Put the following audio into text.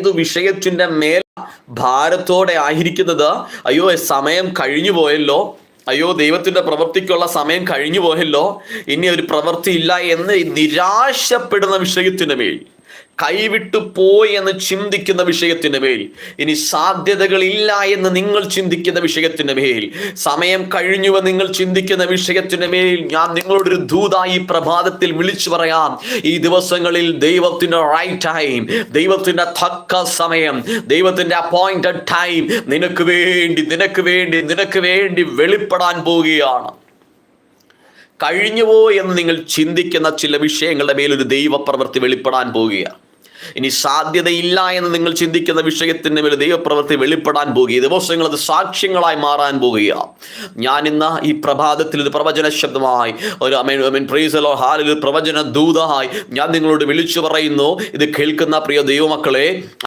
വിഷയത്തിന്റെ മേൽ ഭാരത്തോടെ ആയിരിക്കുന്നത്. അയ്യോ, സമയം കഴിഞ്ഞു പോയല്ലോ, അയ്യോ ദൈവത്തിന്റെ പ്രവൃത്തിക്കുള്ള സമയം കഴിഞ്ഞു പോയല്ലോ, ഇനി ഒരു പ്രവൃത്തി ഇല്ല എന്ന് നിരാശപ്പെടുന്ന വിഷയത്തിന് മേൽ, കൈവിട്ടു പോയി എന്ന് ചിന്തിക്കുന്ന വിഷയത്തിന് മേൽ, ഇനി സാധ്യതകളില്ല എന്ന് നിങ്ങൾ ചിന്തിക്കുന്ന വിഷയത്തിന് മേൽ, സമയം കഴിഞ്ഞുവെന്ന് നിങ്ങൾ ചിന്തിക്കുന്ന വിഷയത്തിന് മേൽ ഞാൻ നിങ്ങളോടൊരു ദൂതായി പ്രഭാതത്തിൽ വിളിച്ചു പറയാം. ഈ ദിവസങ്ങളിൽ ദൈവത്തിന്റെ റൈറ്റ് ടൈം, ദൈവത്തിന്റെ തക്ക സമയം, ദൈവത്തിന്റെ അപ്പോയിന്റഡ് ടൈം നിനക്ക് വേണ്ടി വെളിപ്പെടാൻ പോവുകയാണ്. കഴിഞ്ഞുവോ എന്ന് നിങ്ങൾ ചിന്തിക്കുന്ന ചില വിഷയങ്ങളുടെ മേലൊരു ദൈവപ്രവൃത്തി വെളിപ്പെടാൻ പോവുകയാണ്. ഇനി സാധ്യതയില്ല എന്ന് നിങ്ങൾ ചിന്തിക്കുന്ന വിഷയത്തിന് മേൽ ദൈവപ്രവൃത്തി വെളിപ്പെടാൻ പോകുക. ദിവസങ്ങൾ അത് സാക്ഷ്യങ്ങളായി മാറാൻ പോകുക. ഞാൻ ഇന്ന് ഈ പ്രഭാതത്തിൽ ഒരു പ്രവചന ശബ്ദമായി, ഒരു പ്രവചന ദൂതമായി ഞാൻ നിങ്ങളോട് വിളിച്ചു പറയുന്നു. ഇത് കേൾക്കുന്ന പ്രിയ ദൈവമക്കളെ,